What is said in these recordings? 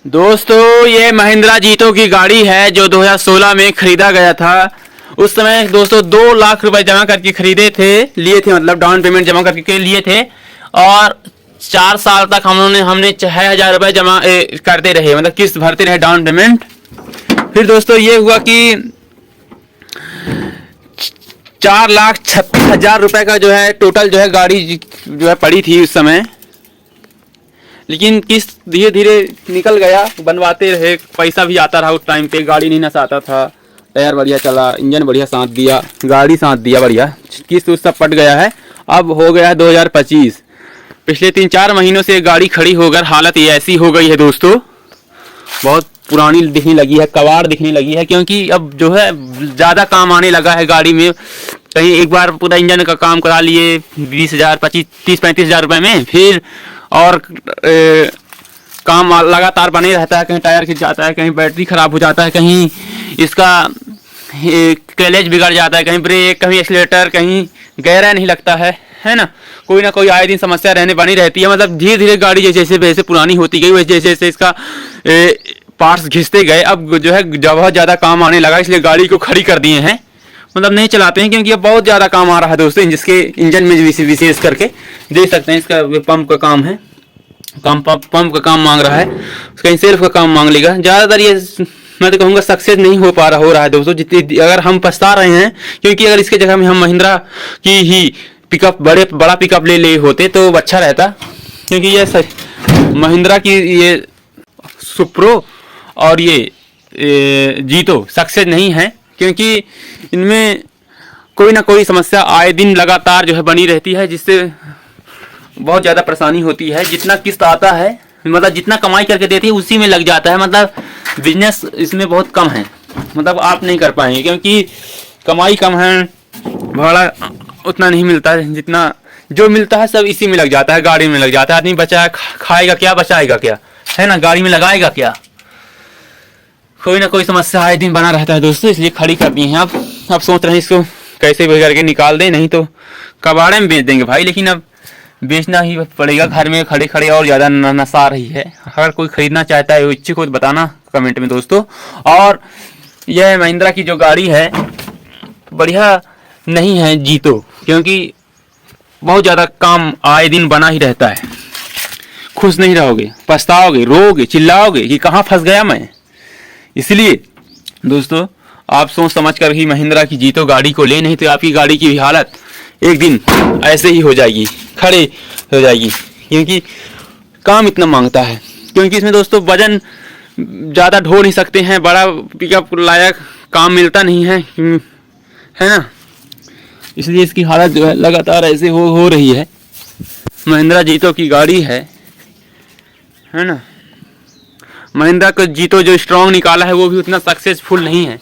दोस्तों ये महिंद्रा जीतो की गाड़ी है जो 2016 में खरीदा गया था। उस समय दोस्तों 2 लाख रुपए जमा करके खरीदे थे, लिए थे, मतलब डाउन पेमेंट जमा करके लिए थे। और 4 साल तक हमने 6,000 रुपये जमा करते रहे, मतलब किस्त भरते रहे डाउन पेमेंट। फिर दोस्तों ये हुआ कि 4,36,000 रुपये का जो है टोटल जो है गाड़ी जो है पड़ी थी उस समय। लेकिन किस्त धीरे धीरे निकल गया, बनवाते रहे, पैसा भी आता रहा। उस टाइम पे गाड़ी नहीं नसाता था, टायर बढ़िया चला, इंजन बढ़िया साथ दिया, गाड़ी साथ दिया बढ़िया। किस्त उस सब पट गया है। अब हो गया है 2025। पिछले 3-4 महीनों से गाड़ी खड़ी होकर हालत ये ऐसी हो गई है दोस्तों, बहुत पुरानी दिखने लगी है, कबाड़ दिखने लगी है। क्योंकि अब जो है ज़्यादा काम आने लगा है गाड़ी में। कहीं एक बार पूरा इंजन का काम करा लिए 20,000, 25, 30-35,000 रुपये में, फिर और काम लगातार बने रहता है। कहीं टायर खिंच जाता है, कहीं बैटरी ख़राब हो जाता है, कहीं इसका क्लच बिगड़ जाता है, कहीं ब्रेक, कहीं एक्सीलेटर, कहीं गहरा नहीं लगता है ना। कोई ना कोई आए दिन समस्या बनी रहती है। मतलब धीरे धीरे गाड़ी जैसे जैसे पुरानी होती गई, वैसे जैसे जैसे इसका पार्ट्स घिसते गए, अब जो है बहुत ज़्यादा काम आने लगा, इसलिए गाड़ी को खड़ी कर दिए हैं। मतलब नहीं चलाते हैं क्योंकि अब बहुत ज़्यादा काम आ रहा है दोस्तों। जिसके इंजन में विशेष करके देख सकते हैं, इसका पंप का काम है, पंप का काम मांग रहा है, कहीं सेल्फ का काम मांग लेगा। ज़्यादातर ये मैं तो कहूँगा सक्सेस नहीं हो रहा है दोस्तों। जितनी अगर हम पछता रहे हैं, क्योंकि अगर इसके जगह में हम महिंद्रा की ही पिकअप बड़ा पिकअप ले होते तो अच्छा रहता। क्योंकि ये महिंद्रा की ये सुप्रो और ये जीतो सक्सेस नहीं है, क्योंकि इनमें कोई ना कोई समस्या आए दिन लगातार जो है बनी रहती है, जिससे बहुत ज़्यादा परेशानी होती है। जितना किस्त आता है, मतलब जितना कमाई करके देती है उसी में लग जाता है। मतलब बिजनेस इसमें बहुत कम है, मतलब आप नहीं कर पाएंगे क्योंकि कमाई कम है, भाड़ा उतना नहीं मिलता है। जितना जो मिलता है सब इसी में लग जाता है, गाड़ी में लग जाता है। आदमी बचा खाएगा क्या, बचाएगा क्या, है ना, गाड़ी में लगाएगा क्या। कोई ना कोई समस्या आए दिन बना रहता है दोस्तों, इसलिए खड़ी कर दी हैं। अब सोच रहे हैं इसको कैसे भी करके निकाल दें, नहीं तो कबाड़े में बेच देंगे भाई। लेकिन अब बेचना ही पड़ेगा, घर में खड़े खड़े और ज़्यादा नशा रही है। अगर कोई खरीदना चाहता है इच्छुक हो तो बताना कमेंट में दोस्तों। और यह महिंद्रा की जो गाड़ी है बढ़िया नहीं है जीतो, क्योंकि बहुत ज़्यादा काम आए दिन बना ही रहता है। खुश नहीं रहोगे, पछताओगे, रोओगे, चिल्लाओगे कि कहाँ फंस गया मैं। इसलिए दोस्तों आप सोच समझ कर ही महिंद्रा की जीतो गाड़ी को ले, नहीं तो आपकी गाड़ी की भी हालत एक दिन ऐसे ही हो जाएगी, खड़े हो जाएगी। क्योंकि काम इतना मांगता है, क्योंकि इसमें दोस्तों वजन ज़्यादा ढो नहीं सकते हैं, बड़ा पिकअप लायक काम मिलता नहीं है ना। इसलिए इसकी हालत जो है लगातार ऐसे हो रही है। महिंद्रा जीतो की गाड़ी है ना। महिंद्रा का जीतो जो स्ट्रॉन्ग निकाला है वो भी उतना सक्सेसफुल नहीं है,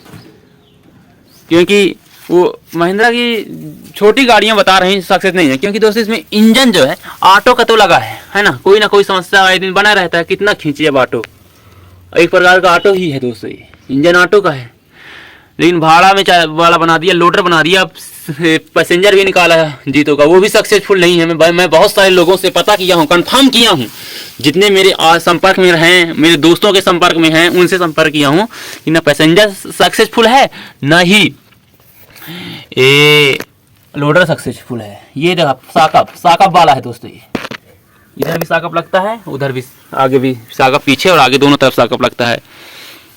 क्योंकि वो महिंद्रा की छोटी गाड़ियां बता रहे हैं सक्सेस नहीं है। क्योंकि दोस्तों इसमें इंजन जो है ऑटो का तो लगा है ना कोई समस्या आए दिन बना रहता है। कितना खींचिए अब ऑटो, एक प्रकार का ऑटो ही है दोस्तों, ये इंजन ऑटो का है। लेकिन भाड़ा में वाला बना दिया, लोडर बना दिया। अब पैसेंजर भी निकाला है जीतो का, वो भी सक्सेसफुल नहीं है। मैं बहुत सारे लोगों से पता किया हूँ, कंफर्म किया हूँ, जितने मेरे संपर्क में हैं, मेरे दोस्तों के संपर्क में हैं, उनसे संपर्क किया हूँ कि ना पैसेंजर सक्सेसफुल है, ना ही ये लोडर सक्सेसफुल है। ये साकअप वाला है दोस्तों। ये इधर भी साकअप लगता है, उधर भी, आगे भी साकअप, पीछे और आगे दोनों तरफ साकअप लगता है।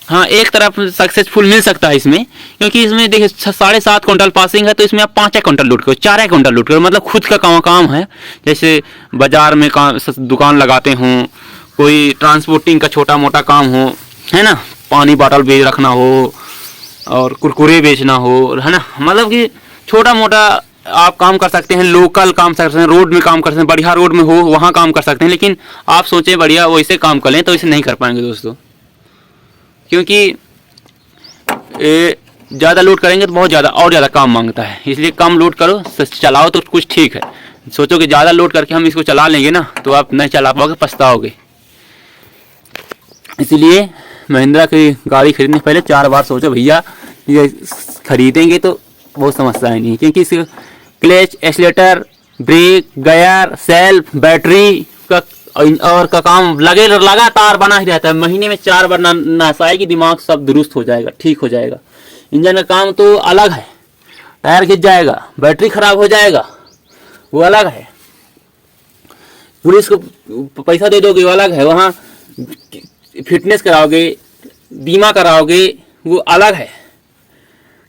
हाँ, एक तरफ सक्सेसफुल मिल सकता है इसमें, क्योंकि इसमें देखिए 7.5 क्विंटल पासिंग है, तो इसमें आप 5 क्विंटल लूट करो, 4 क्विंटल लूट करो। मतलब खुद का काम है। जैसे बाजार में दुकान लगाते हों, कोई ट्रांसपोर्टिंग का छोटा मोटा काम हो, है ना, पानी बॉटल बेच रखना हो और कुरकुरे बेचना हो, है ना। मतलब कि छोटा मोटा आप काम कर सकते हैं, लोकल काम कर सकते हैं, रोड में काम कर सकते हैं, बढ़िया रोड में हो वहाँ काम कर सकते हैं। लेकिन आप सोचें बढ़िया वैसे काम कर लें तो इसे नहीं कर पाएंगे दोस्तों, क्योंकि ज़्यादा लोड करेंगे तो बहुत ज़्यादा काम मांगता है। इसलिए कम लोड करो, चलाओ तो कुछ ठीक है। सोचो कि ज़्यादा लोड करके हम इसको चला लेंगे ना, तो आप नहीं चला पाओगे, पछताओगे। इसलिए महिंद्रा की गाड़ी खरीदने पहले 4 बार सोचो भैया। ये खरीदेंगे तो बहुत समस्याएं नहीं, क्योंकि इसके clutch, accelerator, brake, gear, self, battery का और का काम लगातार बना ही रहता है। महीने में 4 बार नसाएगी, दिमाग सब दुरुस्त हो जाएगा, ठीक हो जाएगा। इंजन का काम तो अलग है, टायर घिस जाएगा, बैटरी खराब हो जाएगा, वो अलग है। पुलिस को पैसा दे दोगे वो अलग है, वहाँ फिटनेस कराओगे, बीमा कराओगे वो अलग है,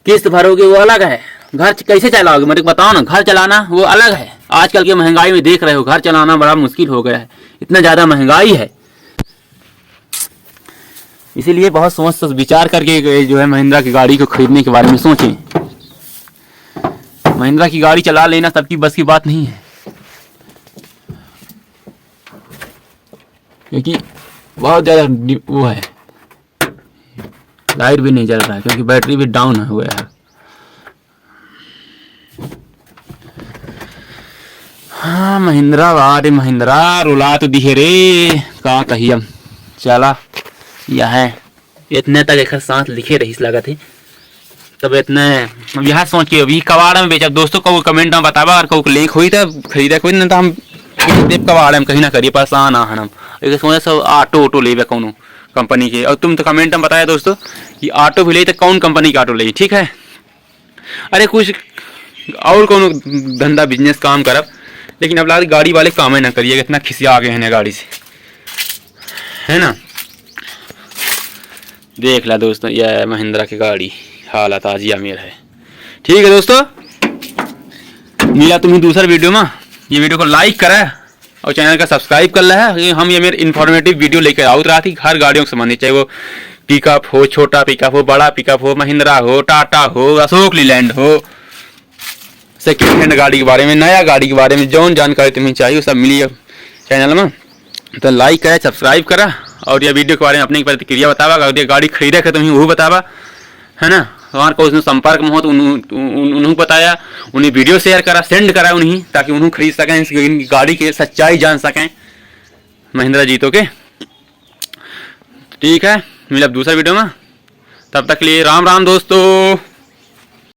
किस्त भरोगे वो अलग है, घर कैसे चलाओगे मेरे को बताओ ना, घर चलाना वो अलग है। आजकल की महंगाई में देख रहे हो, घर चलाना बड़ा मुश्किल हो गया है, इतना ज़्यादा महंगाई है। इसीलिए बहुत सोच विचार करके जो है महिंद्रा की गाड़ी को खरीदने के बारे में सोचें। महिंद्रा की गाड़ी चला लेना सबकी बस की बात नहीं है, क्योंकि बहुत ज़्यादा वो है, लाइट भी नहीं जल रहा है क्योंकि बैटरी भी डाउन हो गया है। हाँ महिंद्रा, अरे महिंद्रा रुला तो दिखे रे, का कही हम चला यह है इतने तक एक साथ लिखे रही लगा थे तब इतने यह सोच के अभी कबाड़ में बेचा। दोस्तों को कमेंट में बतावा, अगर कोई लिंक हुई तो खरीदा कोई नहीं तो हम कबाड़ में कहीं ना करिए, परेशान आ हम एक सोचे सब ऑटो ले कौन कंपनी के। और तुम तो कमेंट में बताया दोस्तों कि ऑटो भी ले तो कौन कंपनी का ऑटो ले, ठीक है। अरे कुछ और कौन धंधा बिजनेस काम करब, लेकिन अब गाड़ी वाले काम ही ना करिएगा, इतना खिसिया आ गए हैं गाड़ी से, है ना। देख ला दोस्तों यह महिंद्रा की गाड़ी हालत आज अमीर है। ठीक है दोस्तों, मिला तुम्हें दूसरा वीडियो में, ये वीडियो को लाइक करा और चैनल का सब्सक्राइब कर रहा है। हम ये मेरे इन्फॉर्मेटिव वीडियो लेकर आउट रहा थी हर गाड़ियों से संबंधित, चाहे वो पिकअप हो, छोटा पिकअप हो, बड़ा पिकअप हो, महिंद्रा हो, टाटा हो, अशोक लीलैंड हो, सेकेंड हैंड गाड़ी के बारे में, नया गाड़ी के बारे में जौन जानकारी तुम्हें चाहिए सब मिली चैनल में। तो लाइक करा, सब्सक्राइब करा और यह वीडियो के बारे में अपनी प्रतिक्रिया बतावा। अगर ये गाड़ी खरीदे के तुम्हें वो बतावा, है ना। हमारे को उसने संपर्क में हो तो उन्होंने बताया, उन्हें वीडियो शेयर करा, सेंड करा उन्हें, ताकि उन्हें खरीद सकें, इस गाड़ी की सच्चाई जान सकें महिंद्रा जीतो के। ठीक है, मिले अब दूसरा वीडियो में, तब तक के लिए राम राम दोस्तों।